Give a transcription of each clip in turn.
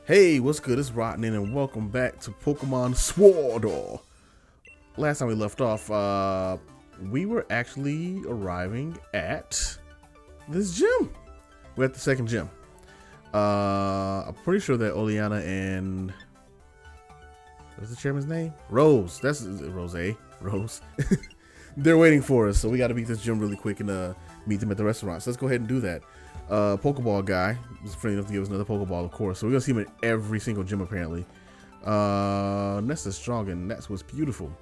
Hey, what's good? It's Roknin and welcome back to Pokemon Sword. Last time we left off, we were actually arriving at this gym. We're at the second gym. I'm pretty sure that Oleana and what's the chairman's name? Rose. That's Rose. Rose. They're waiting for us, so we got to beat this gym really quick and meet them at the restaurant. So let's go ahead and do that. Pokeball guy was friendly enough to give us another Pokeball, of course. So we're gonna see him in every single gym apparently. NESSA's strong and that's what's beautiful.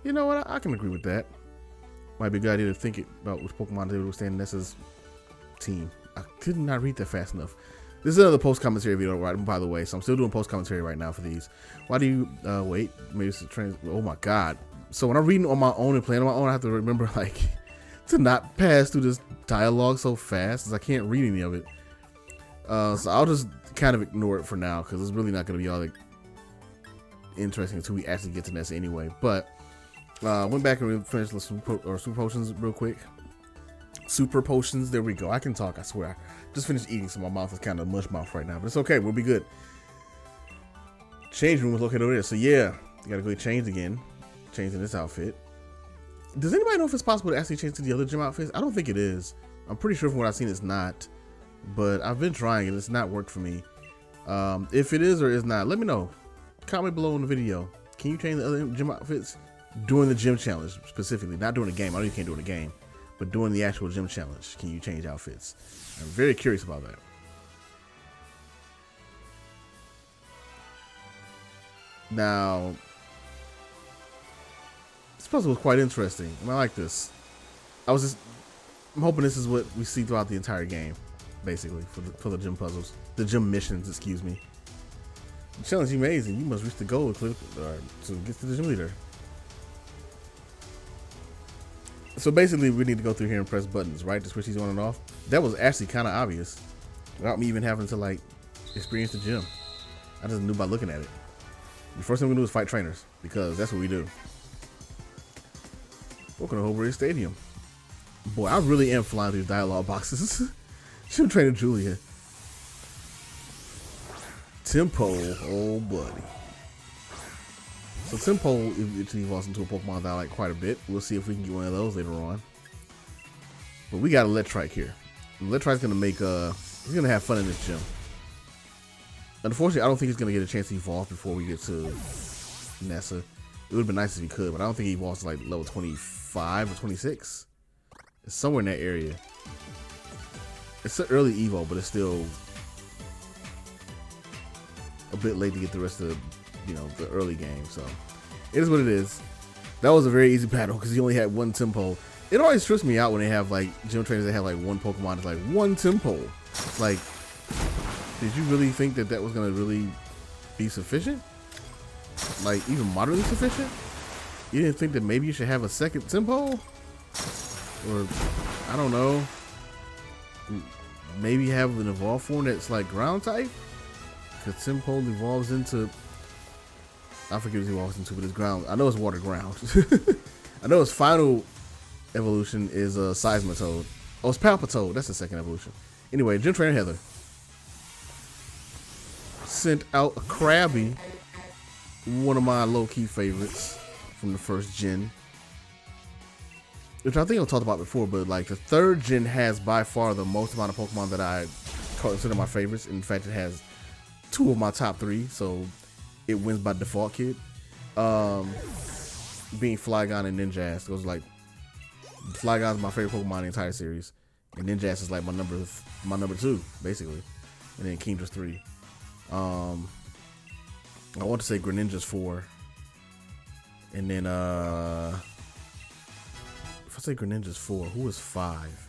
You know what? I can agree with that. Might be a good idea to think about which Pokemon they would withstand NESSA's team. I did not read that fast enough. This is another post commentary video, right? By the way, so I'm still doing post commentary right now for these. Why do you wait? Maybe it's the oh my god! So when I'm reading on my own and playing on my own, I have to remember like to not pass through this dialogue so fast, as I can't read any of it. So I'll just kind of ignore it for now because it's really not going to be all like interesting until we actually get to NESSA anyway. But went back and finished the super potions real quick. Super potions, there we go. I can talk, I swear. I just finished eating, so my mouth is kind of mush mouth right now, but it's okay. We'll be good. Change room is located over there, so yeah, you gotta go get changed again. Change in this outfit. Does anybody know if it's possible to actually change to the other gym outfits? I don't think it is. I'm pretty sure from what I've seen it's not, but I've been trying and it's not worked for me. If it is or is not, let me know. Comment below in the video. Can you change the other gym outfits during the gym challenge specifically? Not during the game. I know you can't do it in the game, but during the actual gym challenge, can you change outfits? I'm very curious about that. Now, this puzzle was quite interesting. I like this. I'm hoping this is what we see throughout the entire game, basically, for the gym puzzles, the gym missions. Excuse me. The challenge is amazing. You must reach the goal to get to the gym leader. So basically, we need to go through here and press buttons, right, to switch these on and off. That was actually kind of obvious, without me even having to like experience the gym. I just knew by looking at it. The first thing we do is fight trainers because that's what we do. Welcome to Hobart Stadium. Boy, I really am flying through dialogue boxes. Gym trainer Julia. Tempo, oh buddy. So Tempo evolves into a Pokemon that I like quite a bit. We'll see if we can get one of those later on. But we got a Electrike here. Electrike's gonna make he's gonna have fun in this gym. Unfortunately, I don't think he's gonna get a chance to evolve before we get to NESSA. It would have been nice if he could, but I don't think he evolves to like level 25 or 26. It's somewhere in that area. It's an early evo, but it's still a bit late to get the rest of the early game. So it is what it is. That was a very easy battle because he only had one tempo. It always trips me out when they have like gym trainers that have like one Pokemon that's like one tempo. Like, did you really think that that was gonna really be sufficient? Like even moderately sufficient? You didn't think that maybe you should have a second tempo? Or I don't know. Maybe have an evolved form that's like ground type? Because tempo evolves into, I forget what it evolves into, but it's ground. I know it's water ground. I know its final evolution is a Seismitoad. Oh, it's Palpitoad. That's the second evolution. Anyway, Gym Trainer Heather sent out a Krabby, one of my low-key favorites from the first gen, which I think I've talked about before, but like the third gen has by far the most amount of Pokemon that I consider my favorites. In fact, it has 2 of my top 3, so it wins by default, kid. Being Flygon and Ninjask. Those like Flygon's my favorite Pokemon in the entire series, and Ninjask is like my number 2, basically, and then Kendra's 3. I want to say Greninja's 4, and then if I say Greninja's 4, who is 5?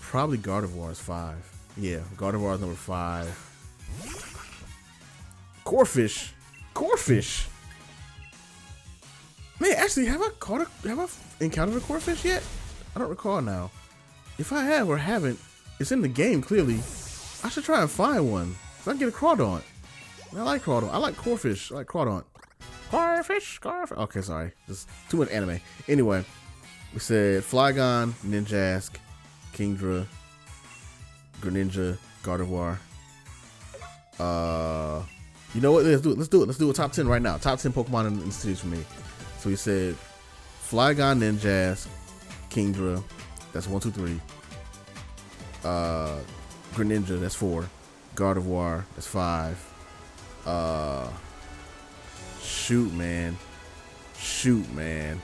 Probably Gardevoir is 5. Yeah, Gardevoir is number 5. Corphish. Man, actually, have I encountered a Corphish yet? I don't recall now. If I have or haven't, it's in the game clearly. I should try and find one. If I can get a Crawdaunt. I like Crawdaunt. I like Corphish. I like Crawdaunt. Corphish. Okay, sorry. Just too much anime. Anyway, we said Flygon, Ninjask, Kingdra, Greninja, Gardevoir, You know what? Let's do it. Let's do a top 10 right now. Top 10 Pokemon in the cities for me. So he said Flygon, Ninjask, Kingdra. That's 1, 2, 3. Greninja. That's 4. Gardevoir. That's 5. Shoot, man. Shoot, man.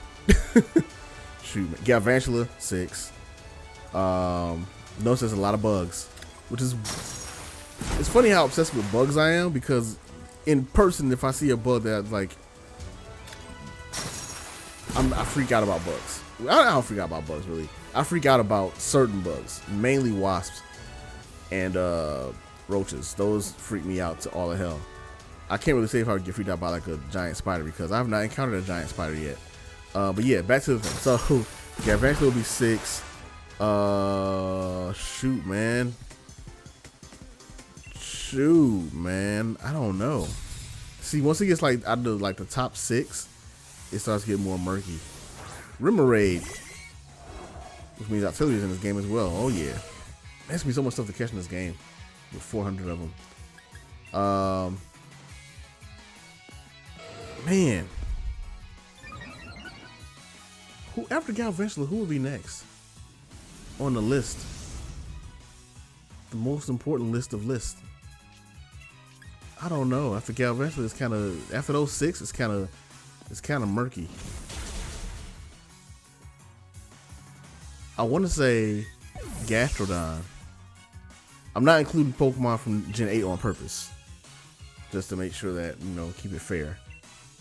Galvantula, 6. Notice there's a lot of bugs, which is, it's funny how obsessed with bugs I am, because in person, if I see a bug that like, I freak out about bugs. I don't freak out about bugs really. I freak out about certain bugs, mainly wasps and roaches. Those freak me out to all the hell. I can't really say if I would get freaked out by like a giant spider, because I have not encountered a giant spider yet. But yeah, back to the thing. So Galvantula will be 6. Shoot, man. Shoot, man. I don't know. See, once it gets like out of like the top 6, it starts getting more murky. Remoraid, which means Octillery's in this game as well. Oh yeah, there's gonna be so much stuff to catch in this game with 400 of them. Man, who after Galvantula, who will be next on the list? The most important list of lists. I don't know. After Galvantula, it's kind of, after those 6, it's kind of murky. I want to say Gastrodon. I'm not including Pokemon from Gen 8 on purpose, just to make sure that, you know, keep it fair.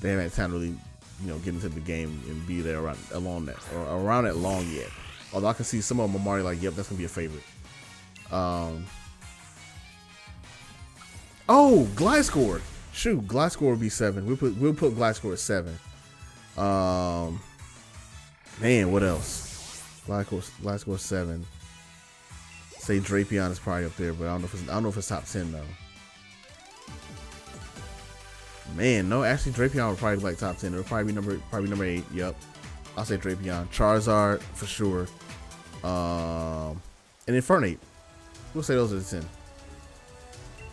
They haven't had time to really, you know, get into the game and be there around that long yet. Although I can see some of them are already like, yep, that's gonna be a favorite. Oh, Gliscor. Shoot, Gliscor would be 7. We'll put Gliscor at 7. Man, what else? Gliscor 7. Say Drapion is probably up there, but I don't know if it's top 10 though. Man, no, actually Drapion would probably be like top 10. It would probably be number 8. Yep, I'll say Drapion. Charizard for sure. And Infernape. We'll say those are the 10.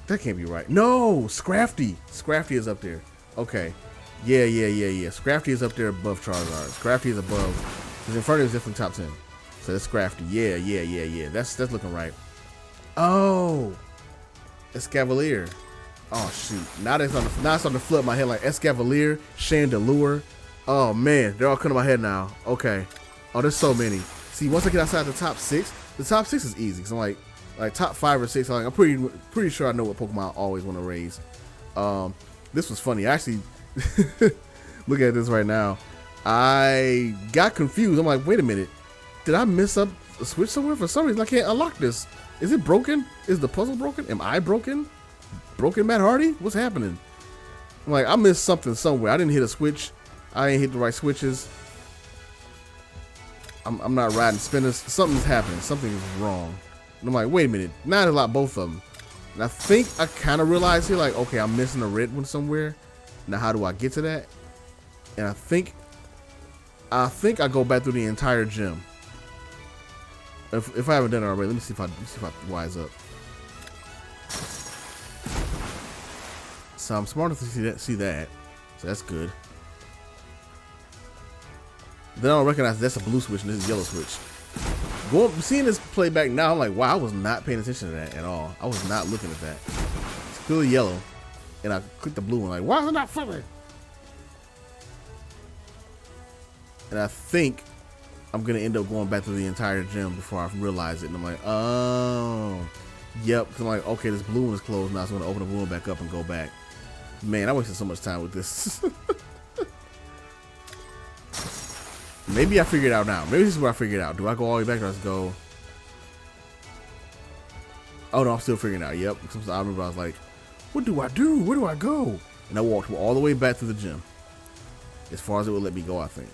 That can't be right. No, Scrafty. Scrafty is up there. Okay. Yeah. Scrafty is up there above Charizard. Scrafty is above, because Infernape is definitely top 10. So that's Scrafty. Yeah. That's looking right. Oh, Escavalier. Oh shoot. Now it's on the flip of my head, like Escavalier, Chandelure. Oh man, they're all coming to my head now. Okay. Oh, there's so many. See, once I get outside the top 6 is easy. Cause I'm like top 5 or 6. I'm pretty sure I know what Pokemon I always want to raise. This was funny. I actually look at this right now. I got confused. I'm like, wait a minute. Did I miss up a switch somewhere? For some reason, I can't unlock this. Is it broken? Is the puzzle broken? Am I broken? Broken Matt Hardy? What's happening? I'm like, I missed something somewhere. I didn't hit a switch. I ain't hit the right switches. I'm not riding spinners. Something's happening. Something is wrong. And I'm like, wait a minute. Now I unlocked both of them. And I think I kind of realized here, like, okay, I'm missing a red one somewhere. Now how do I get to that? And I think I go back through the entire gym. If I haven't done it already, let me see if I wise up. So I'm smart enough to see that. So that's good. Then I don't recognize that's a blue switch and this is a yellow switch. Seeing this playback now, I'm like, wow, I was not paying attention to that at all. I was not looking at that. It's clearly yellow. And I clicked the blue one, like, why is it not flipping? And I think I'm gonna end up going back through the entire gym before I realize it. And I'm like, oh, yep. So I'm like, okay, this blue one is closed now, so I'm gonna open the blue one back up and go back. Man, I wasted so much time with this. Maybe I figured it out now. Maybe this is where I figured it out. Do I go all the way back or just go? Oh no, I'm still figuring it out. Yep. I remember I was like, what do I do? Where do I go? And I walked all the way back to the gym. As far as it would let me go, I think.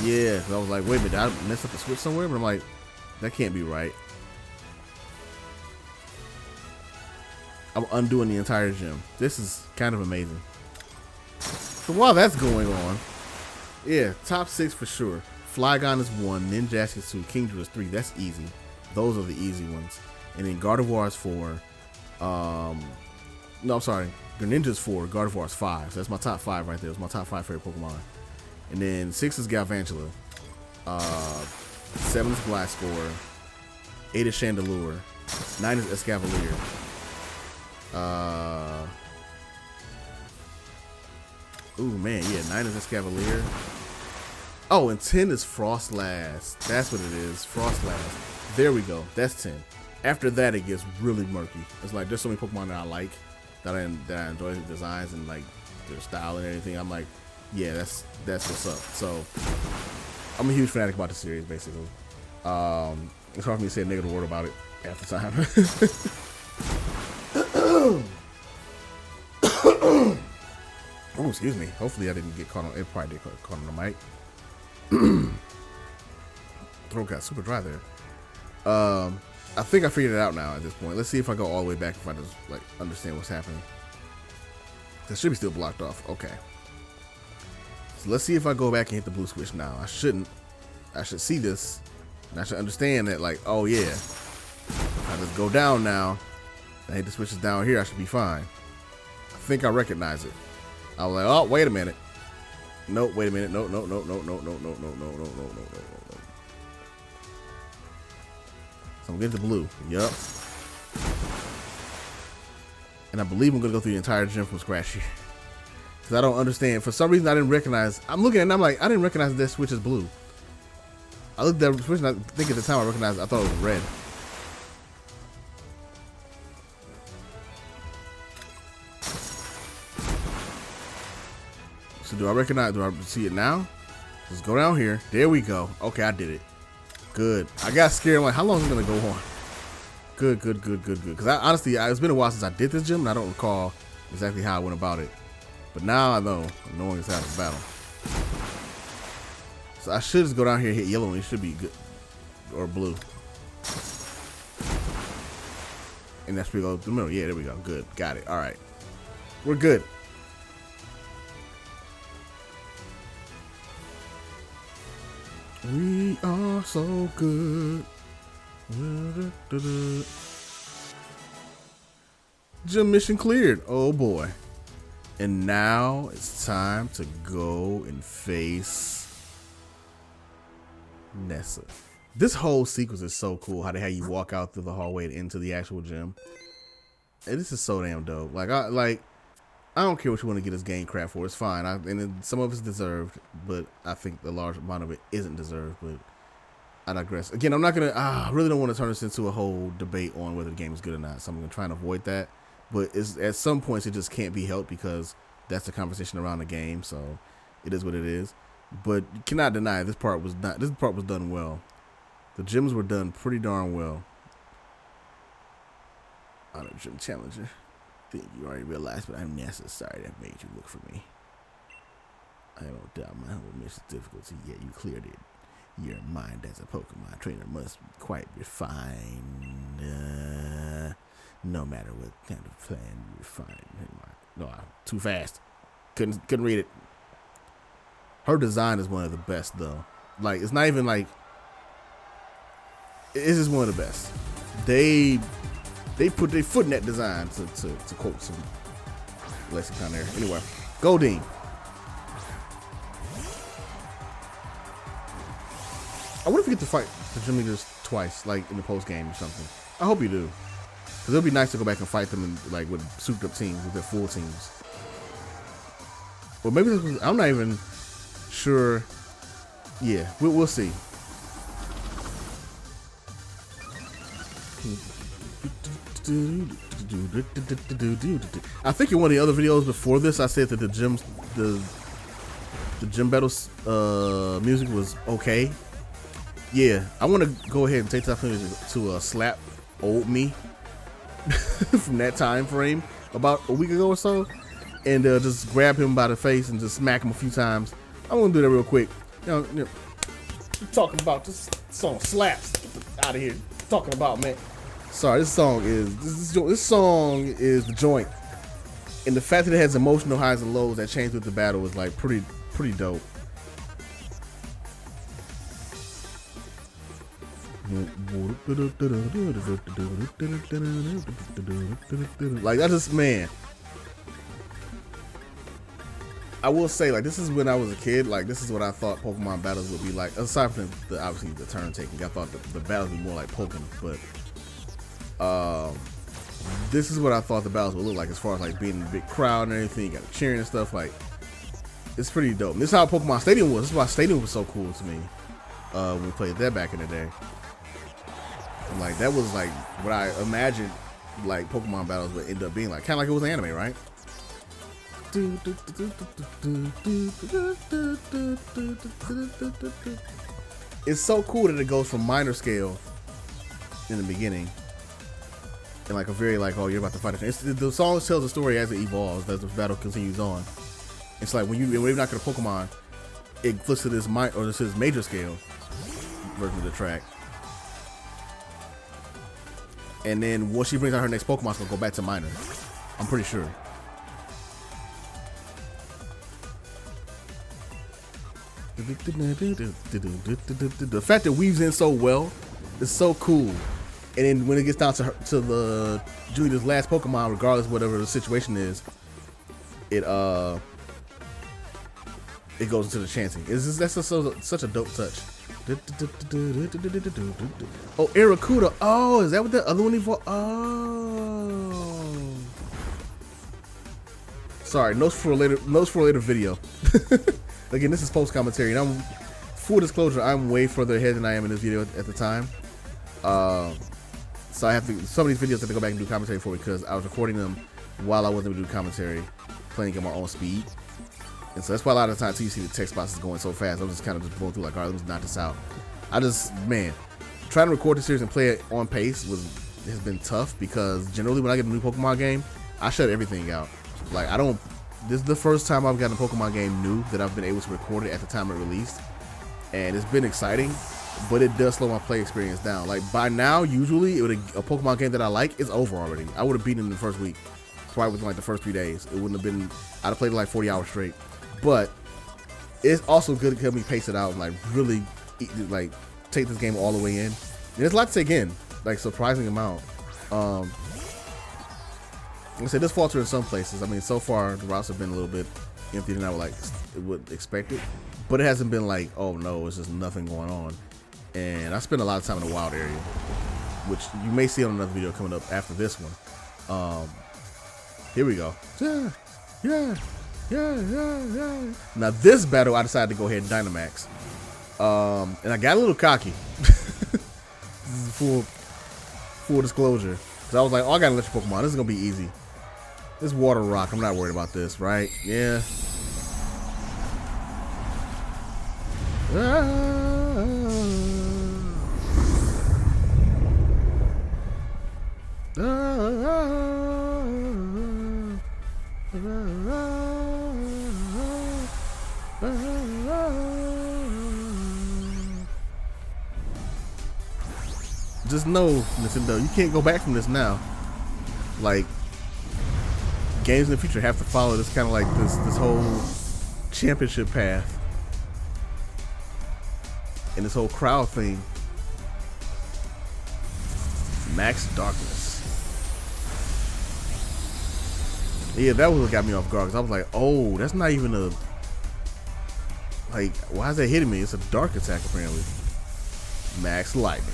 Yeah, so I was like, wait a minute, did I mess up the switch somewhere? But I'm like, that can't be right. I'm undoing the entire gym. This is kind of amazing. So while that's going on, yeah, top 6 for sure. Flygon is 1, Ninjask is 2, Kingdra is 3. That's easy. Those are the easy ones. and then Gardevoir is 4. No, I'm sorry. Greninja's 4, Gardevoir's 5. So that's my top 5 right there. It's my top 5 favorite Pokemon. And then 6 is Galvantula. 7 is Gliscor. 8 is Chandelure. 9 is Escavalier. Ooh, man, yeah, 9 is Escavalier. Oh, and 10 is Frostlass. That's what it is, Frostlass. There we go, that's 10. After that, it gets really murky. It's like, there's so many Pokemon that I like, that I enjoy the designs and like their style and everything. I'm like, yeah, that's what's up. So, I'm a huge fanatic about the series, basically. It's hard for me to say a negative word about it half the time. Oh, excuse me. Hopefully I didn't get caught on it. Probably did get caught on the mic. Throat got super dry there. I think I figured it out now at this point. Let's see if I go all the way back, if I just like understand what's happening. That should be still blocked off. Okay. So let's see if I go back and hit the blue switch now. I shouldn't. I should see this. And I should understand that, like, oh yeah. I just go down now. I hit the switches down here, I should be fine. I think I recognize it. I was like, oh, wait a minute. Nope, wait a minute. No. So I'm getting to blue. Yup. And I believe I'm gonna go through the entire gym from scratch here. Because I don't understand. For some reason I didn't recognize. I'm looking at it and I'm like, I didn't recognize this switch as blue. I looked at the switch and I think at the time I recognized, I thought it was red. So do I see it now? Just go down here. There we go. Okay, I did it. Good. I got scared. I'm like, how long is it gonna go on? Good. Because honestly, it's been a while since I did this gym, and I don't recall exactly how I went about it. But now I know, knowing it's half the battle. So I should just go down here and hit yellow, and it should be good, or blue. And that's where we go through the middle. Yeah, there we go. Good. Got it. All right. We're good. We are so good. Gym mission cleared. Oh boy. And now it's time to go and face NESSA. This whole sequence is so cool. How they have you walk out through the hallway and into the actual gym. And this is so damn dope. I don't care what you want to get this game crap for. It's fine. And some of it's deserved, but I think the large amount of it isn't deserved. But I digress. Again, I'm not gonna. I really don't want to turn this into a whole debate on whether the game is good or not. So I'm gonna try and avoid that. But at some points, it just can't be helped because that's the conversation around the game. So it is what it is. But you cannot deny this part was not. This part was done well. The gyms were done pretty darn well. Honor Gym Challenger. I think you already realized, but I'm necessary that made you look for me. I don't doubt my humble mission's difficulty, yet you cleared it. Your mind as a Pokemon trainer must be quite refined. No matter what kind of plan you refine. No, too fast. Couldn't read it. Her design is one of the best, though. Like, it's not even like. It's just one of the best. They put their foot in that design, to quote some lexicon there. Anyway, Goldeen. I wonder if you get to fight the gym leaders twice, like in the post game or something. I hope you do, because it'll be nice to go back and fight them in, like, with souped up teams, with their full teams. Or maybe this was, I'm not even sure. Yeah, we'll see. I think in one of the other videos before this, I said that the gym battles music was okay. Yeah, I want to go ahead and take this opportunity to slap old me from that time frame about a week ago or so, and just grab him by the face and just smack him a few times. I want to do that real quick. You know, talking about this song slaps. Get out of here. Talking about, man. Sorry, this song is the joint, and the fact that it has emotional highs and lows that change with the battle is like pretty dope. Like, I just, man, I will say, like, this is when I was a kid. Like, this is what I thought Pokemon battles would be like. Aside from obviously the turn taking, I thought the battles would be more like Pokemon. But this is what I thought the battles would look like, as far as like being in a big crowd and everything. You got cheering and stuff. Like, it's pretty dope. And this is how Pokemon Stadium was. This is why Stadium was so cool to me when we played that back in the day. And like, that was like what I imagined like Pokemon battles would end up being like, kind of like it was anime, right? It's so cool that it goes from minor scale in the beginning and like a very like, oh, you're about to fight the song tells the story as it evolves, as the battle continues on. It's like when you're not gonna Pokemon, it flips to this major scale version of the track. And then once she brings out her next Pokemon, it's gonna go back to minor. I'm pretty sure. The fact that it weaves in so well is so cool. And then when it gets down to Julia's last Pokemon, regardless of whatever the situation is, it goes into the chanting. That's such a dope touch. Oh, Aracuda. Oh, is that what the other one evolved? Oh, sorry. Notes for a later video. Again, this is post commentary, and full disclosure, I'm way further ahead than I am in this video at the time. So I have to, some of these videos I have to go back and do commentary for because I was recording them while I wasn't doing commentary, playing at my own speed. And so that's why a lot of the times you see the text box is going so fast. I'm just kind of just going through like, all right, let me knock this out. Man, trying to record the series and play it on pace has been tough because generally when I get a new Pokemon game, I shut everything out. Like, this is the first time I've gotten a Pokemon game new that I've been able to record it at the time it released. And it's been exciting, but it does slow my play experience down. Like, by now, usually, a Pokemon game that I like is over already. I would have beaten it in the first week, probably within like the first 3 days. It wouldn't have been, I'd have played it like 40 hours straight. But it's also good to help me pace it out and like really like take this game all the way in. And there's a lot to take in, like surprising amount. Like I said, this falter in some places. I mean, so far the routes have been a little bit emptier than I would expect it, but it hasn't been like, oh no, it's just nothing going on. And I spent a lot of time in the wild area, which you may see on another video coming up after this one. Here we go. Yeah. Now this battle, I decided to go ahead and Dynamax, and I got a little cocky. full disclosure, because I was like, oh, I got an electric Pokemon. This is gonna be easy. This Water Rock, I'm not worried about this, right? Yeah. Just know, Nintendo, you can't go back from this now. Like, games in the future have to follow this kind of like this whole championship path and this whole crowd thing. Max Darkness. Yeah, that was what got me off guard, because I was like, oh, that's not even a, like, why is that hitting me? It's a dark attack apparently. Max Lightning.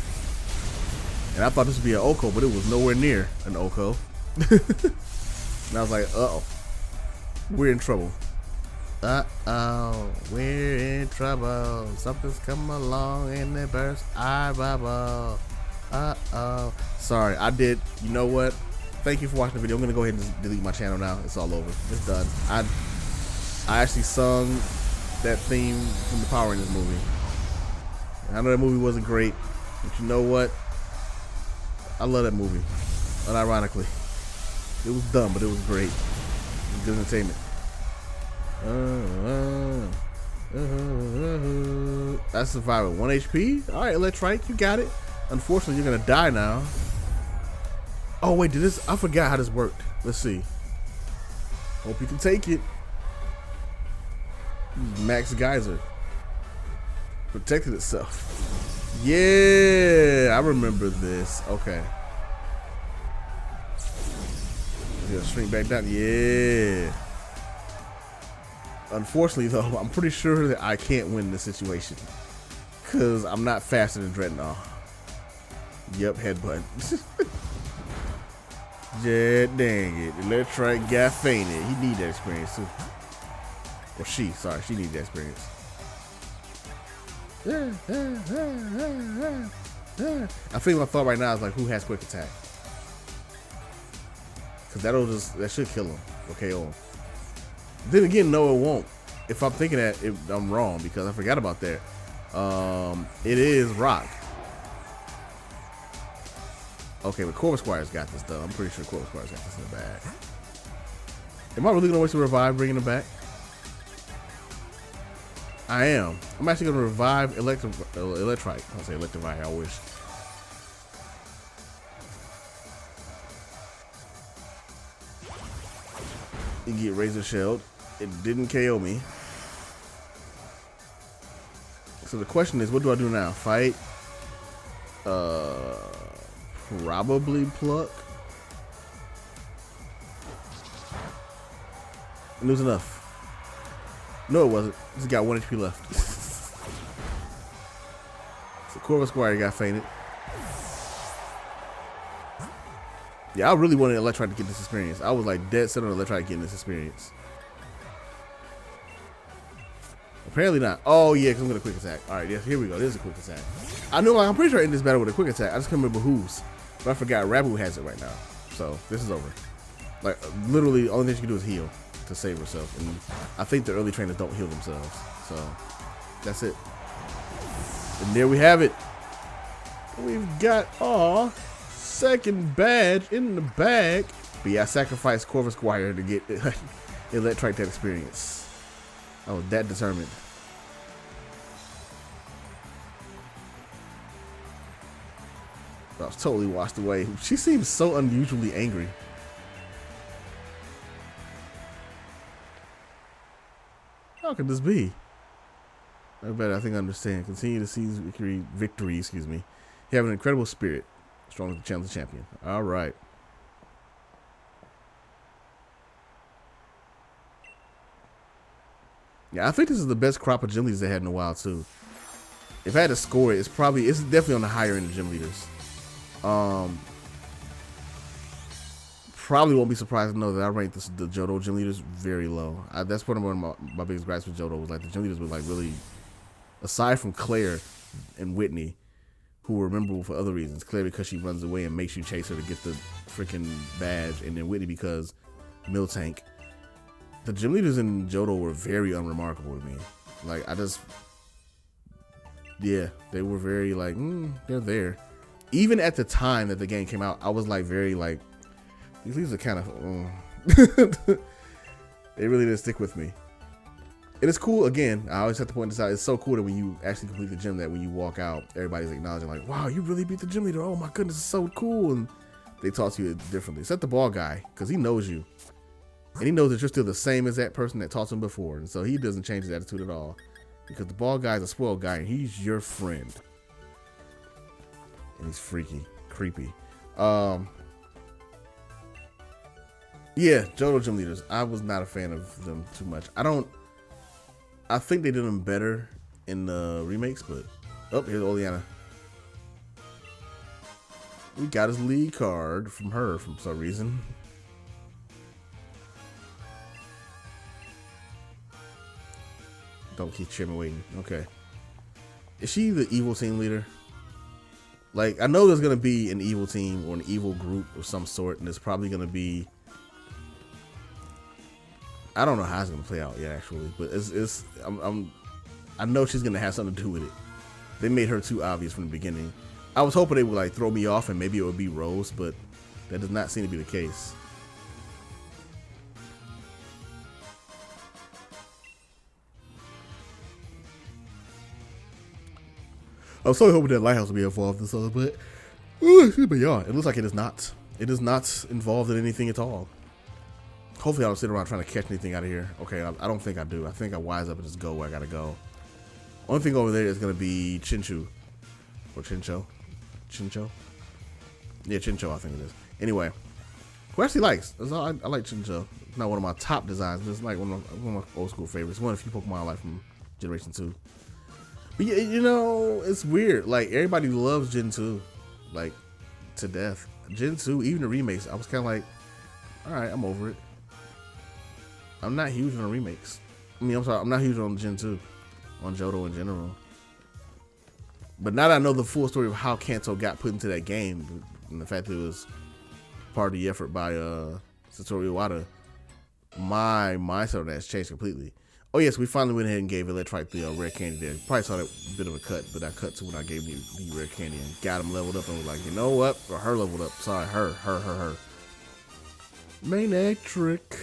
And I thought this would be an Oko, but it was nowhere near an Oko. And I was like, uh-oh, we're in trouble. Uh-oh, we're in trouble. Something's come along and it bursts our bubble. Uh-oh. Sorry, you know what? Thank you for watching the video. I'm going to go ahead and delete my channel now. It's all over. It's done. I actually sung that theme from the Power Rangers movie. I know that movie wasn't great, but you know what? I love that movie, unironically. It was dumb, but it was great. It was good entertainment. I survived with 1 HP. All right, Electrike, you got it. Unfortunately, you're gonna die now. Oh wait, I forgot how this worked. Let's see. Hope you can take it. Max Geyser protected itself. Yeah, I remember this. Okay. Yeah, shrink back down. Yeah. Unfortunately, though, I'm pretty sure that I can't win this situation. Because I'm not faster than Dreadnought. Yep, headbutt. Yeah, dang it. The Electrite got fainted. He need that experience, too. Or she, sorry. She need that experience. I think my thought right now is like, who has quick attack? Because that should kill him or KO him. Then again, no, it won't. If I'm thinking that, I'm wrong because I forgot about that. It is rock. Okay, but Corvus Squire's got this though. I'm pretty sure Corvus Squire's got this in the bag. Am I really gonna waste a revive bringing him back? I am. I'm actually gonna revive Electrite. I'll say Electrify. I wish. You get Razor Shelled. It didn't KO me. So the question is, what do I do now? Fight? Probably pluck. And it was enough. No, it wasn't. Just got 1 HP left. So Corvus Squire got fainted. Yeah, I really wanted Electrite to get this experience. I was like dead set on Electrite getting this experience. Apparently not. Oh yeah, because I'm gonna quick attack. All right, yes, here we go. There's a quick attack. I know, like, I'm pretty sure I ended this battle with a quick attack. I just can't remember whose, but I forgot. Rabu has it right now, so this is over. Like literally, the only thing she can do is heal to save herself, and I think the early trainers don't heal themselves. So that's it. And there we have it. We've got our second badge in the bag. But yeah, I sacrificed Corvus Squire to get Electrite that experience. I was that determined. I was totally washed away. She seems so unusually angry. How could this be? I think I understand. Continue to seize victory, excuse me. You have an incredible spirit. Strong as the challenge champion. All right. Yeah, I think this is the best crop of gym leaders they had in a while too. If I had to score it, it's definitely on the higher end of gym leaders. Probably won't be surprised to know that I ranked the Johto gym leaders very low. That's one of my biggest gripes with Johto was like the gym leaders were like really, aside from Claire and Whitney, who were memorable for other reasons. Claire because she runs away and makes you chase her to get the freaking badge, and then Whitney because Miltank. The gym leaders in Johto were very unremarkable to me. Like, yeah, they were very like, they're there. Even at the time that the game came out, I was like very like, these leaders are kind of, they really didn't stick with me. And it's cool, again, I always have to point this out, it's so cool that when you actually complete the gym that when you walk out, everybody's acknowledging like, wow, you really beat the gym leader. Oh my goodness, it's so cool. And they talk to you differently. Except the ball guy, because he knows you. And he knows that you're still the same as that person that taught to him before. And so he doesn't change his attitude at all. Because the ball guy is a spoiled guy and he's your friend. And he's freaky, creepy. Yeah, Johto gym leaders. I was not a fan of them too much. I think they did them better in the remakes, but oh, here's Oleana. We got his lead card from her for some reason. Don't keep Chairman waiting. Okay. Is she the evil team leader? Like, I know there's going to be an evil team or an evil group of some sort, and it's probably going to be... I don't know how it's going to play out yet, actually, but I know she's going to have something to do with it. They made her too obvious from the beginning. I was hoping they would, like, throw me off and maybe it would be Rose, but that does not seem to be the case. I was so hoping that Lighthouse would be involved in something, but but yeah, it looks like it is not. It is not involved in anything at all. Hopefully I don't sit around trying to catch anything out of here. Okay, I don't think I do. I think I wise up and just go where I gotta go. Only thing over there is gonna be Chinchu. Or Chincho. Chincho? Yeah, Chincho, I think it is. Anyway, who actually likes? I like Chincho. It's not one of my top designs, but it's like one of my old school favorites. One of the few Pokemon I like from Generation 2. But yeah, you know, it's weird. Like, everybody loves Gen 2, like, to death. Gen 2, even the remakes, I was kind of like, alright, I'm over it. I'm not huge on the remakes. I mean, I'm sorry, I'm not huge on Gen 2, on Johto in general. But now that I know the full story of how Kanto got put into that game, and the fact that it was part of the effort by Satoru Iwata, my mindset on that has changed completely. Oh yes, we finally went ahead and gave Electrike the rare candy there. Probably saw that bit of a cut, but I cut to when I gave him the rare candy and got him leveled up and was like, you know what? Or her leveled up. Sorry, her. Main egg trick.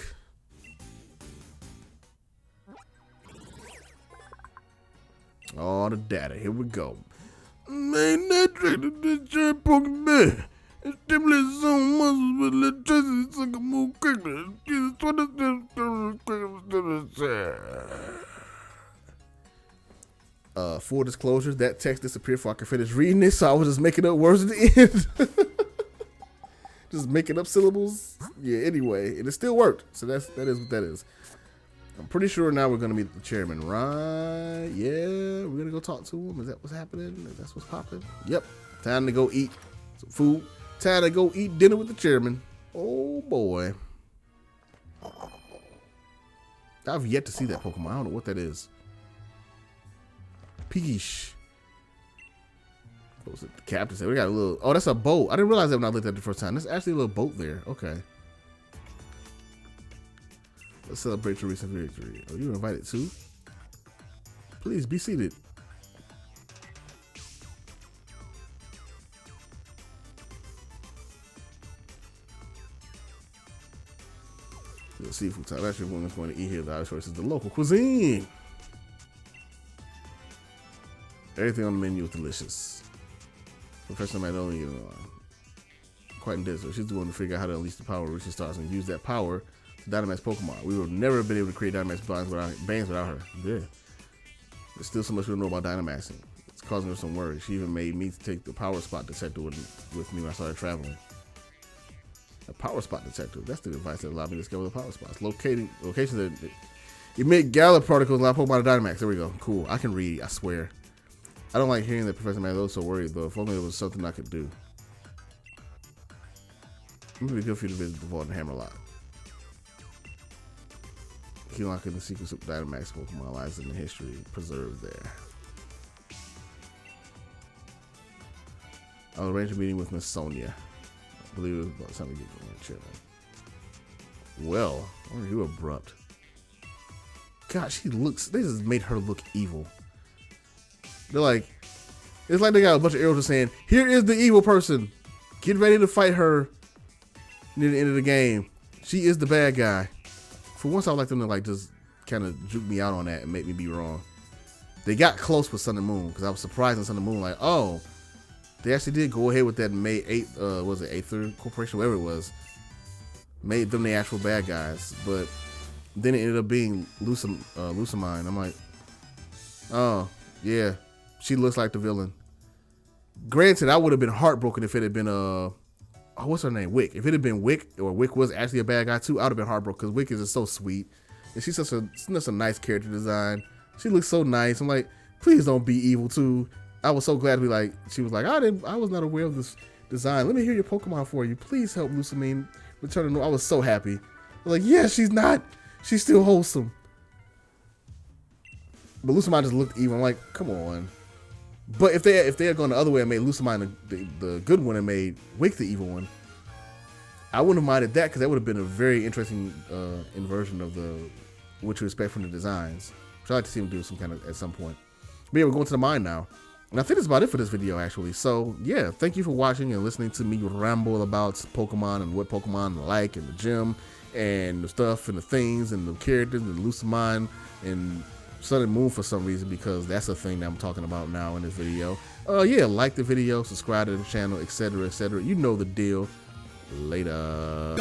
Oh, the data. Here we go. Main egg trick to the giant Pokemon. It stimulates some muscles with electricity so can move quickly. Full disclosure, that text disappeared before I could finish reading it, so I was just making up words at the end. Just making up syllables. Yeah, anyway, and it still worked. So that is what that is. I'm pretty sure now we're gonna meet the chairman, right? Yeah, we're gonna go talk to him. Is that what's happening? Is that what's popping? Yep. Time to go eat some food. Time to go eat dinner with the chairman. Oh boy. I've yet to see that Pokemon. I don't know what that is. Peesh. What was it? The captain said we got a little. Oh, that's a boat. I didn't realize that when I looked at it the first time. There's actually a little boat there. Okay. Let's celebrate your recent victory. Oh, you were invited too? Please be seated. Seafood time. Actually, one that's going to eat here. The Irish choice is the local cuisine. Everything on the menu is delicious. Professor Magnolia, quite intense. She's the one to figure out how to unleash the power of Richard Stars and use that power to Dynamax Pokemon. We would never have been able to create Dynamax bands without her. Yeah. There's still so much we don't know about Dynamaxing. It's causing her some worry. She even made me take the power spot detector with me when I started traveling. A power spot detector. That's the device that allowed me to discover the power spots. Locations that emit Gala particles and allow Pokemon to Dynamax. There we go. Cool. I can read. I swear. I don't like hearing that Professor Magnolia was so worried, though. If only there was something I could do. It would be good for you to visit the Vault and Hammerlock. Key unlocking the secrets of Dynamax Pokemon lies in the history preserved there. I'll arrange a meeting with Miss Sonia. I believe it was about time to get going, chairman. Well, why are you abrupt? God, they just made her look evil. They're like, it's like they got a bunch of arrows just saying, here is the evil person. Get ready to fight her near the end of the game. She is the bad guy. For once, I would like them to like just kind of juke me out on that and make me be wrong. They got close with Sun and Moon because I was surprised in Sun and Moon, like, oh, they actually did go ahead with that and made Aether Corporation, whatever it was, made them the actual bad guys. But then it ended up being Lucamine. I'm like, oh, yeah. She looks like the villain. Granted, I would have been heartbroken if it had been what's her name? Wick. If it had been Wick, or Wick was actually a bad guy too, I would have been heartbroken because Wick is just so sweet. And she's such a nice character design. She looks so nice. I'm like, please don't be evil too. I was so glad she was like, I was not aware of this design. Let me hear your Pokemon for you. Please help Lucamine return to. I was so happy. I was like, yeah, she's not. She's still wholesome. But Lucamine just looked evil. I'm like, come on. But if they had gone the other way and made Lucamine the good one and made Wick the evil one, I wouldn't have minded that because that would have been a very interesting inversion of what you expect from the designs. Which I'd like to see them do some kind of at some point. But yeah, we're going to the mine now. And I think that's about it for this video, actually. So yeah, thank you for watching and listening to me ramble about Pokemon and what Pokemon I like and the gym and the stuff and the things and the characters and Lucamine and Sun and Moon for some reason, because that's a thing that I'm talking about now in this video. Yeah, like the video, subscribe to the channel, etc., etc. You know the deal. Later.